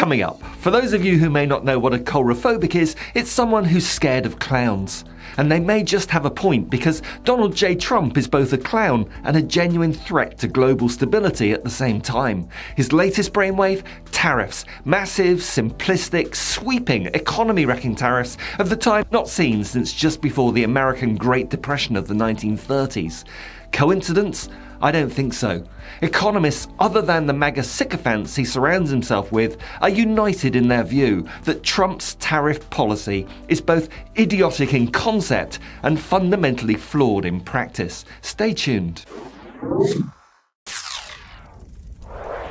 Coming up, for those of you who may not know what a coulrophobic is, it's someone who's scared of clowns. And they may just have a point, because Donald J. Trump is both a clown and a genuine threat to global stability at the same time. His latest brainwave? Tariffs. Massive, simplistic, sweeping, economy-wrecking tariffs of the time not seen since just before the American Great Depression of the 1930s. Coincidence? I don't think so. Economists, other than the MAGA sycophants he surrounds himself with, are united in their view that Trump's tariff policy is both idiotic in concept and fundamentally flawed in practice. Stay tuned.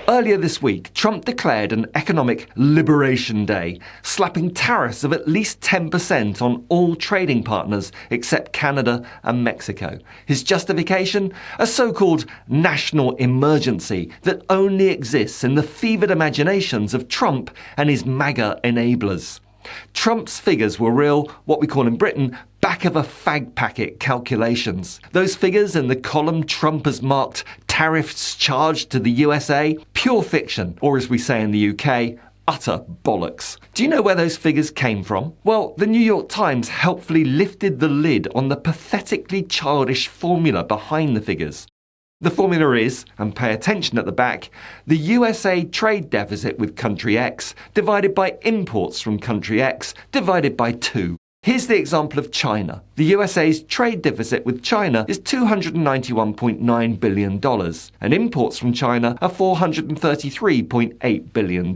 Earlier this week, Trump declared an economic liberation day, slapping tariffs of at least 10% on all trading partners except Canada and Mexico. His justification? A so-called national emergency that only exists in the fevered imaginations of Trump and his MAGA enablers. Trump's figures were real, what we call in Britain, back of a fag packet calculations. Those figures in the column Trump has marked tariffs charged to the USA, pure fiction, or as we say in the UK, utter bollocks. Do you know where those figures came from? Well, the New York Times helpfully lifted the lid on the pathetically childish formula behind the figures. The formula is, and pay attention at the back, the USA trade deficit with country X divided by imports from country X divided by 2. Here's the example of China. The USA's trade deficit with China is $291.9 billion, and imports from China are $433.8 billion.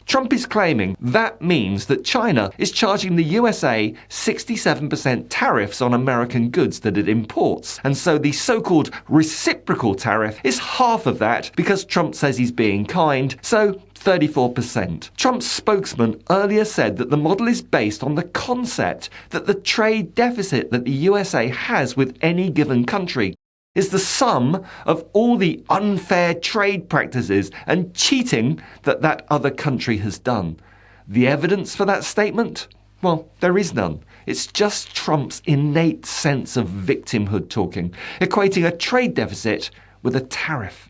Trump is claiming that means that China is charging the USA 67% tariffs on American goods that it imports, and so the so-called reciprocal tariff is half of that because Trump says he's being kind, so 34%. Trump's spokesman earlier said that the model is based on the concept that the trade deficit that the USA has with any given country is the sum of all the unfair trade practices and cheating that that other country has done. The evidence for that statement? Well, there is none. It's just Trump's innate sense of victimhood talking, equating a trade deficit with a tariff.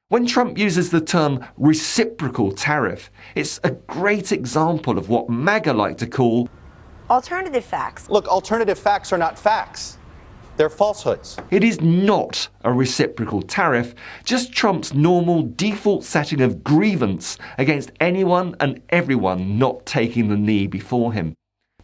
When Trump uses the term reciprocal tariff, it's a great example of what MAGA like to call alternative facts. Look, alternative facts are not facts. They're falsehoods. It is not a reciprocal tariff, just Trump's normal default setting of grievance against anyone and everyone not taking the knee before him.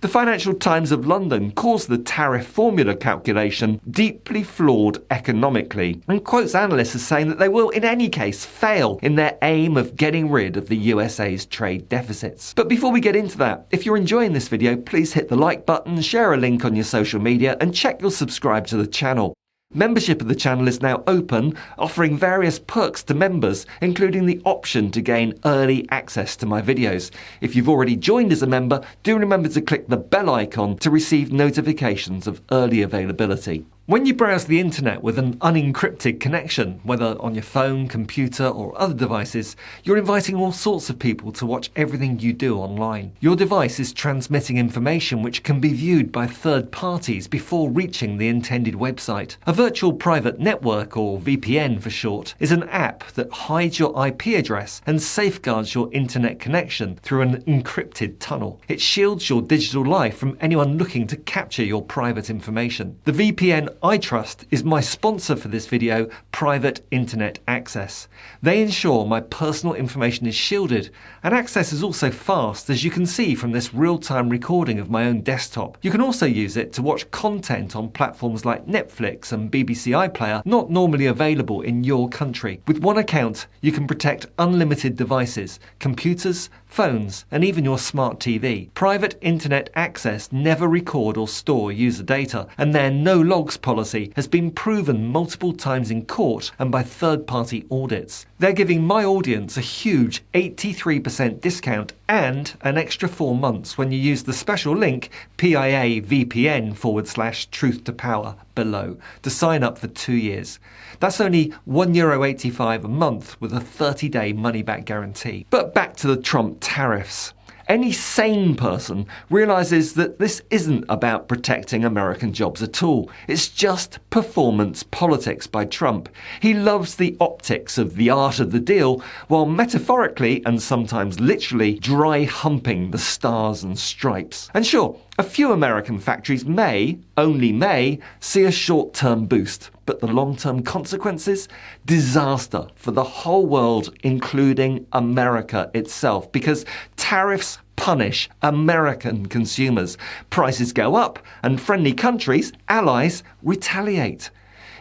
The Financial Times of London calls the tariff formula calculation deeply flawed economically and quotes analysts as saying that they will in any case fail in their aim of getting rid of the USA's trade deficits. But before we get into that, if you're enjoying this video, please hit the like button, share a link on your social media and check you'll subscribe to the channel. Membership of the channel is now open, offering various perks to members, including the option to gain early access to my videos. If you've already joined as a member, do remember to click the bell icon to receive notifications of early availability. When you browse the internet with an unencrypted connection, whether on your phone, computer or other devices, you're inviting all sorts of people to watch everything you do online. Your device is transmitting information which can be viewed by third parties before reaching the intended website. A virtual private network, or VPN for short, is an app that hides your IP address and safeguards your internet connection through an encrypted tunnel. It shields your digital life from anyone looking to capture your private information. The VPN I trust is my sponsor for this video, Private Internet Access. They ensure my personal information is shielded, and access is also fast, as you can see from this real-time recording of my own desktop. You can also use it to watch content on platforms like Netflix and BBC iPlayer not normally available in your country. With one account, you can protect unlimited devices, computers, phones, and even your smart TV. Private Internet Access never record or store user data, and their no logs policy has been proven multiple times in court and by third-party audits. They're giving my audience a huge 83% discount and an extra 4 months when you use the special link PIAVPN/truth to power below to sign up for 2 years. That's only €1.85 a month with a 30-day money-back guarantee. But back to the Trump tariffs. Any sane person realises that this isn't about protecting American jobs at all. It's just performance politics by Trump. He loves the optics of the art of the deal, while metaphorically and sometimes literally dry humping the stars and stripes. And sure, a few American factories may, only may, see a short-term boost. But the long-term consequences? Disaster for the whole world, including America itself. Because tariffs punish American consumers. Prices go up, and friendly countries, allies, retaliate.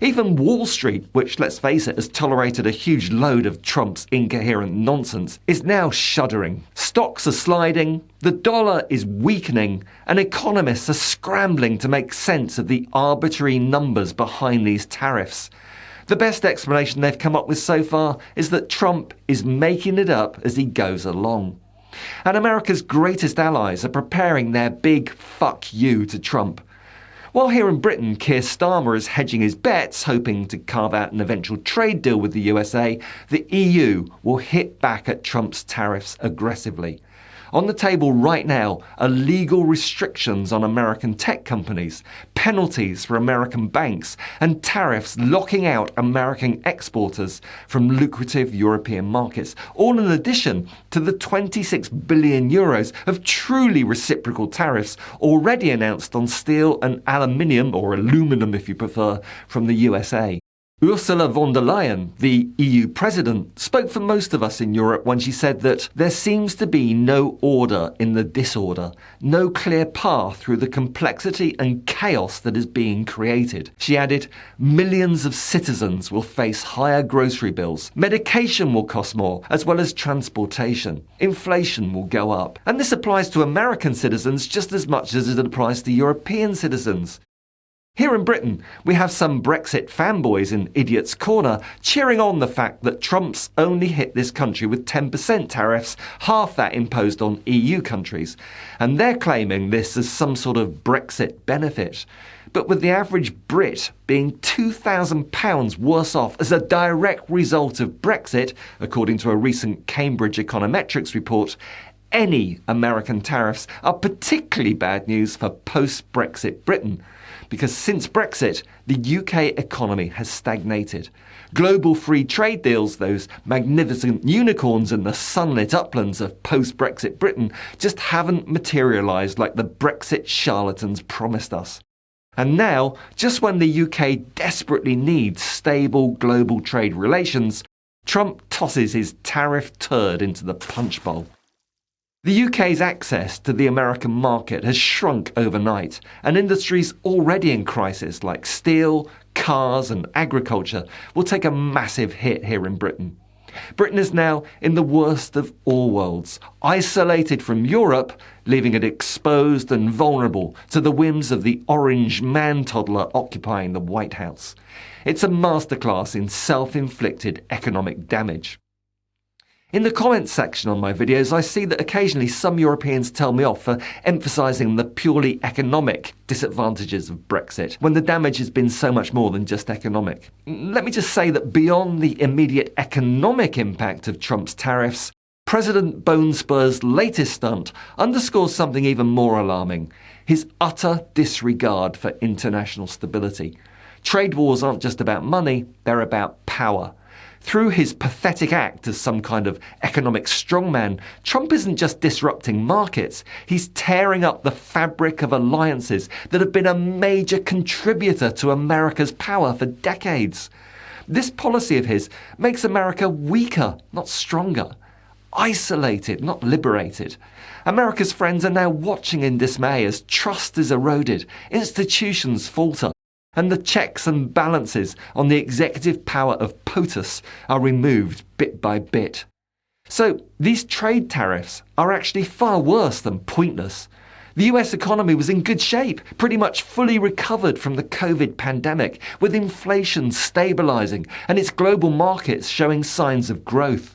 Even Wall Street, which, let's face it, has tolerated a huge load of Trump's incoherent nonsense, is now shuddering. Stocks are sliding, the dollar is weakening, and economists are scrambling to make sense of the arbitrary numbers behind these tariffs. The best explanation they've come up with so far is that Trump is making it up as he goes along. And America's greatest allies are preparing their big fuck you to Trump. While here in Britain, Keir Starmer is hedging his bets, hoping to carve out an eventual trade deal with the USA, the EU will hit back at Trump's tariffs aggressively. On the table right now are legal restrictions on American tech companies, penalties for American banks, and tariffs locking out American exporters from lucrative European markets, all in addition to the 26 billion euros of truly reciprocal tariffs already announced on steel and aluminium, or aluminum if you prefer, from the USA. Ursula von der Leyen, the EU president, spoke for most of us in Europe when she said that there seems to be no order in the disorder, no clear path through the complexity and chaos that is being created. She added, millions of citizens will face higher grocery bills, medication will cost more, as well as transportation. Inflation will go up. And this applies to American citizens just as much as it applies to European citizens. Here in Britain, we have some Brexit fanboys in Idiot's Corner cheering on the fact that Trump's only hit this country with 10% tariffs, half that imposed on EU countries. And they're claiming this as some sort of Brexit benefit. But with the average Brit being £2,000 worse off as a direct result of Brexit, according to a recent Cambridge econometrics report, any American tariffs are particularly bad news for post-Brexit Britain. Because since Brexit, the UK economy has stagnated. Global free trade deals, those magnificent unicorns in the sunlit uplands of post-Brexit Britain, just haven't materialised like the Brexit charlatans promised us. And now, just when the UK desperately needs stable global trade relations, Trump tosses his tariff turd into the punch bowl. The UK's access to the American market has shrunk overnight, and industries already in crisis like steel, cars and agriculture will take a massive hit here in Britain. Britain is now in the worst of all worlds, isolated from Europe, leaving it exposed and vulnerable to the whims of the orange man-toddler occupying the White House. It's a masterclass in self-inflicted economic damage. In the comments section on my videos, I see that occasionally some Europeans tell me off for emphasising the purely economic disadvantages of Brexit, when the damage has been so much more than just economic. Let me just say that beyond the immediate economic impact of Trump's tariffs, President Bone Spur's latest stunt underscores something even more alarming: his utter disregard for international stability. Trade wars aren't just about money, they're about power. Through his pathetic act as some kind of economic strongman, Trump isn't just disrupting markets, he's tearing up the fabric of alliances that have been a major contributor to America's power for decades. This policy of his makes America weaker, not stronger. Isolated, not liberated. America's friends are now watching in dismay as trust is eroded, institutions falter, and the checks and balances on the executive power of POTUS are removed bit by bit. So these trade tariffs are actually far worse than pointless. The US economy was in good shape, pretty much fully recovered from the COVID pandemic, with inflation stabilising and its global markets showing signs of growth.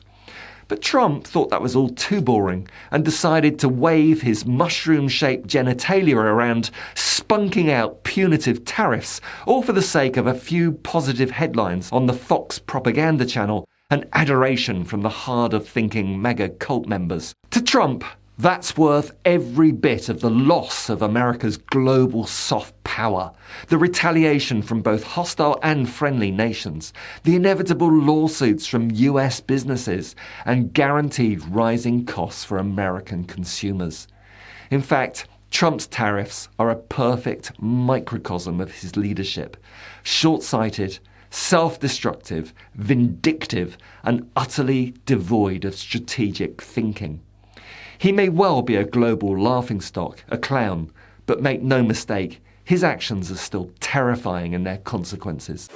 But Trump thought that was all too boring and decided to wave his mushroom-shaped genitalia around, spunking out punitive tariffs, all for the sake of a few positive headlines on the Fox propaganda channel and adoration from the hard-of-thinking mega cult members. To Trump, That's worth every bit of the loss of America's global soft power, the retaliation from both hostile and friendly nations, the inevitable lawsuits from US businesses, and guaranteed rising costs for American consumers. In fact, Trump's tariffs are a perfect microcosm of his leadership. Short-sighted, self-destructive, vindictive, and utterly devoid of strategic thinking. He may well be a global laughingstock, a clown, but make no mistake, his actions are still terrifying in their consequences.